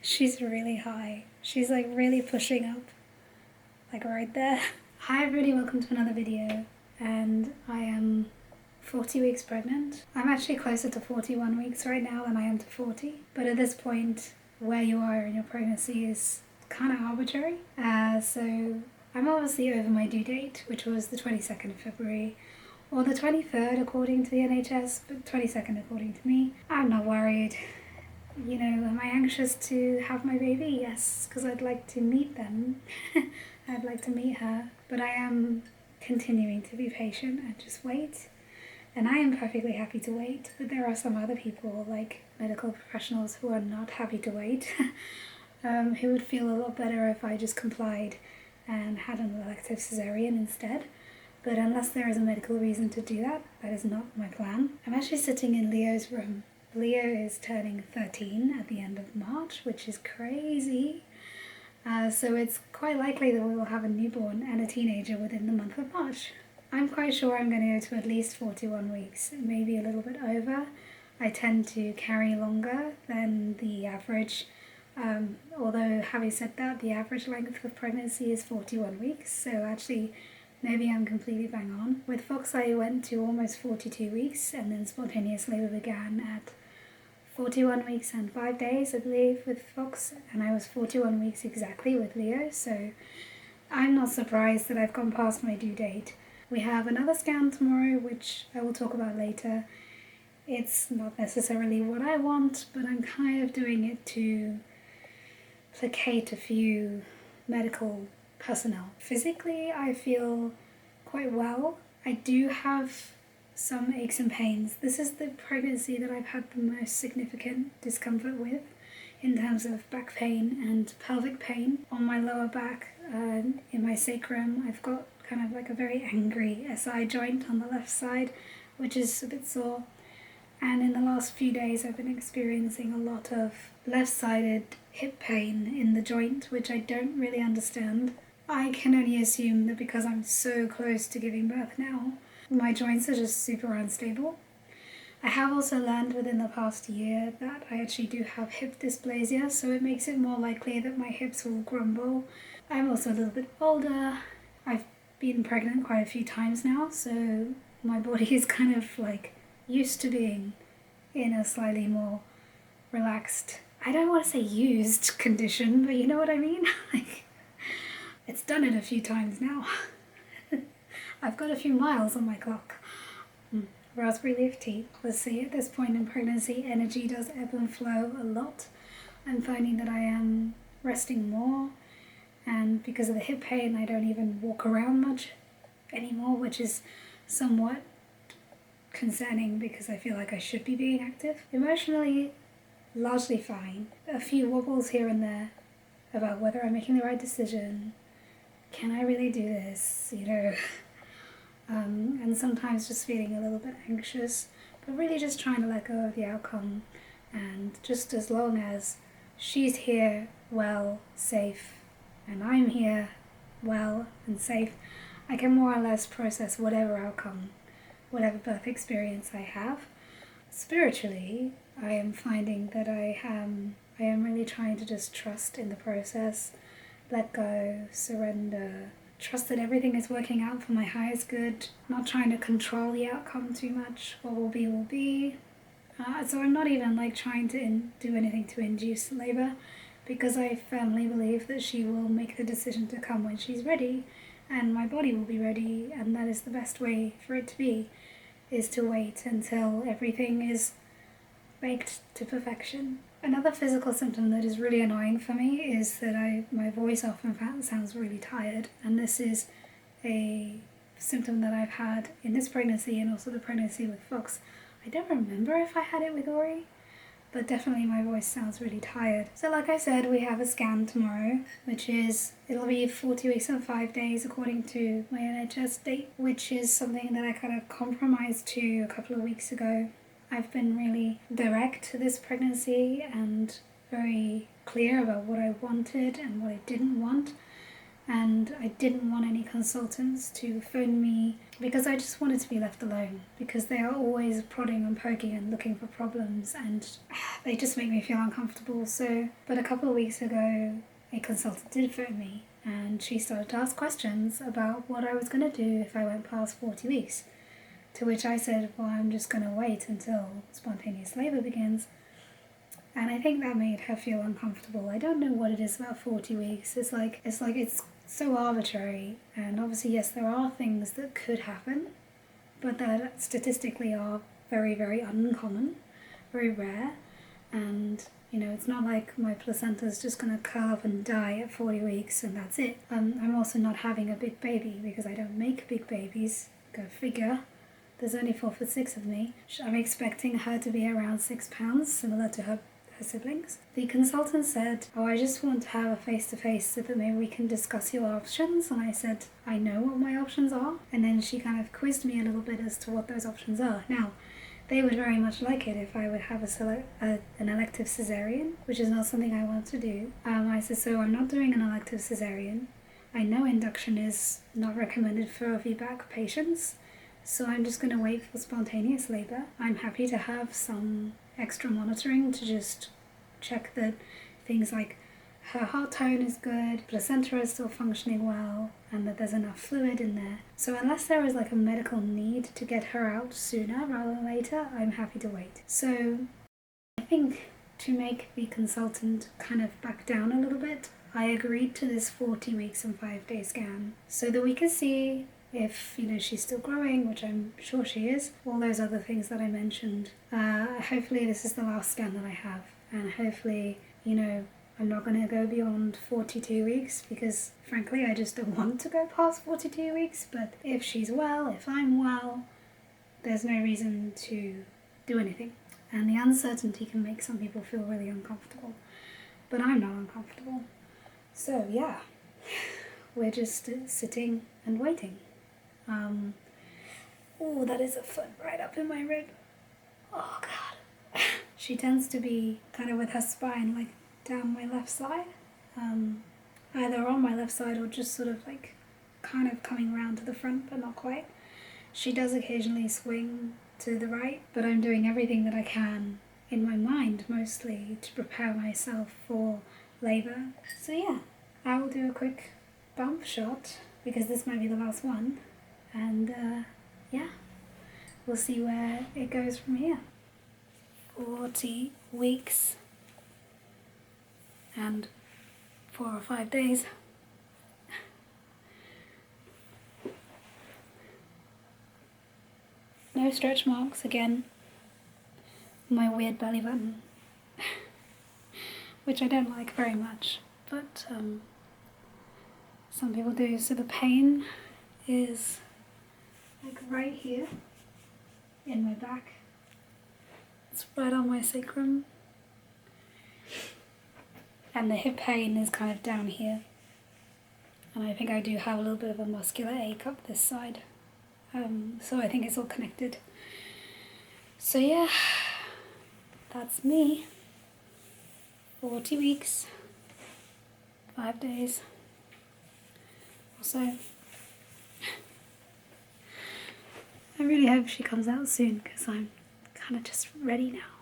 She's really high. She's like really pushing up, like right there. Hi everybody, welcome to another video. And I am 40 weeks pregnant. I'm actually closer to 41 weeks right now than I am to 40. But at this point, where you are in your pregnancy is kind of arbitrary. So I'm obviously over my due date, which was the 22nd of February, or the 23rd according to the NHS, but 22nd according to me. I'm not worried. You know, am I anxious to have my baby? Yes, because I'd like to meet them. I'd like to meet her. But I am continuing to be patient and just wait. And I am perfectly happy to wait. But there are some other people, like medical professionals, who are not happy to wait. Who would feel a lot better if I just complied and had an elective cesarean instead. But unless there is a medical reason to do that, that is not my plan. I'm actually sitting in Leo's room. Leo is turning 13 at the end of March, which is crazy. So it's quite likely that we will have a newborn and a teenager within the month of March. I'm quite sure I'm going to go to at least 41 weeks, maybe a little bit over. I tend to carry longer than the average, although having said that, the average length of pregnancy is 41 weeks, so actually maybe I'm completely bang on. With Fox I went to almost 42 weeks and then spontaneously we began at 41 weeks and 5 days, I believe, with Fox, and I was 41 weeks exactly with Leo, so I'm not surprised that I've gone past my due date. We have another scan tomorrow, which I will talk about later. It's not necessarily what I want, but I'm kind of doing it to placate a few medical personnel. Physically, I feel quite well. I do have some aches and pains. This is the pregnancy that I've had the most significant discomfort with in terms of back pain and pelvic pain. On my lower back, in my sacrum, I've got kind of like a very angry SI joint on the left side, which is a bit sore. And in the last few days I've been experiencing a lot of left-sided hip pain in the joint, which I don't really understand. I can only assume that because I'm so close to giving birth now, my joints are just super unstable. I have also learned within the past year that I actually do have hip dysplasia, so it makes it more likely that my hips will grumble. I'm also a little bit older. I've been pregnant quite a few times now, so my body is kind of like used to being in a slightly more relaxed, I don't want to say used condition, but you know what I mean? Like, it's done it a few times now. I've got a few miles on my clock. Raspberry leaf tea. Let's see, at this point in pregnancy, energy does ebb and flow a lot. I'm finding that I am resting more, and because of the hip pain, I don't even walk around much anymore, which is somewhat concerning because I feel like I should be being active. Emotionally, largely fine. A few wobbles here and there about whether I'm making the right decision. Can I really do this? You know, and sometimes just feeling a little bit anxious, but really just trying to let go of the outcome. And just as long as she's here, well, safe, and I'm here, well and safe, I can more or less process whatever outcome, whatever birth experience I have. Spiritually, I am finding that I am really trying to just trust in the process, let go, surrender, trust that everything is working out for my highest good, not trying to control the outcome too much. What will be, will be. So I'm not even like trying to do anything to induce labor, because I firmly believe that she will make the decision to come when she's ready, and my body will be ready, and that is the best way for it to be, is to wait until everything is baked to perfection. Another physical symptom that is really annoying for me is that my voice often sounds really tired, and this is a symptom that I've had in this pregnancy and also the pregnancy with Fox. I don't remember if I had it with Ori, but definitely my voice sounds really tired. So like I said, we have a scan tomorrow, it'll be 40 weeks and 5 days according to my NHS date, which is something that I kind of compromised to a couple of weeks ago. I've been really direct to this pregnancy and very clear about what I wanted and what I didn't want. and I didn't want any consultants to phone me because I just wanted to be left alone, because they are always prodding and poking and looking for problems, and they just make me feel uncomfortable. So, but a couple of weeks ago, a consultant did phone me, and she started to ask questions about what I was going to do if I went past 40 weeks. To which I said, well, I'm just going to wait until spontaneous labour begins. And I think that made her feel uncomfortable. I don't know what it is about 40 weeks. It's so arbitrary. And obviously, yes, there are things that could happen, but that statistically are very, very uncommon, very rare. And you know, it's not like my placenta's just going to curl up and die at 40 weeks and that's it. I'm also not having a big baby because I don't make big babies. Go figure. There's only 4'6" of me. I'm expecting her to be around 6 pounds, similar to her siblings. The consultant said, oh, I just want to have a face-to-face so that maybe we can discuss your options. And I said, I know what my options are. And then she kind of quizzed me a little bit as to what those options are. Now, they would very much like it if I would have an elective cesarean, which is not something I want to do. I said, so I'm not doing an elective cesarean. I know induction is not recommended for VBAC patients, so I'm just going to wait for spontaneous labour. I'm happy to have some extra monitoring to just check that things like her heart tone is good, placenta is still functioning well, and that there's enough fluid in there. So unless there is like a medical need to get her out sooner rather than later, I'm happy to wait. So I think to make the consultant kind of back down a little bit, I agreed to this 40 weeks and 5-day scan so that we can see if, you know, she's still growing, which I'm sure she is, all those other things that I mentioned. Hopefully this is the last scan that I have, and hopefully, you know, I'm not going to go beyond 42 weeks because, frankly, I just don't want to go past 42 weeks. But if she's well, if I'm well, there's no reason to do anything. And the uncertainty can make some people feel really uncomfortable. But I'm not uncomfortable. So, yeah, we're just sitting and waiting. Oh, that is a foot right up in my rib. Oh, God. She tends to be kind of with her spine, like, down my left side, either on my left side or just sort of like kind of coming around to the front but not quite. She does occasionally swing to the right, but I'm doing everything that I can in my mind mostly to prepare myself for labour. So yeah, I will do a quick bump shot because this might be the last one, and yeah, we'll see where it goes from here. 40 weeks and 4 or 5 days. No stretch marks again. My weird belly button, which I don't like very much, but some people do. So the pain is like right here in my back. It's right on my sacrum. And the hip pain is kind of down here. And I think I do have a little bit of a muscular ache up this side. So I think it's all connected. So yeah, that's me. 40 weeks, 5 days. Also, I really hope she comes out soon because I'm kind of just ready now.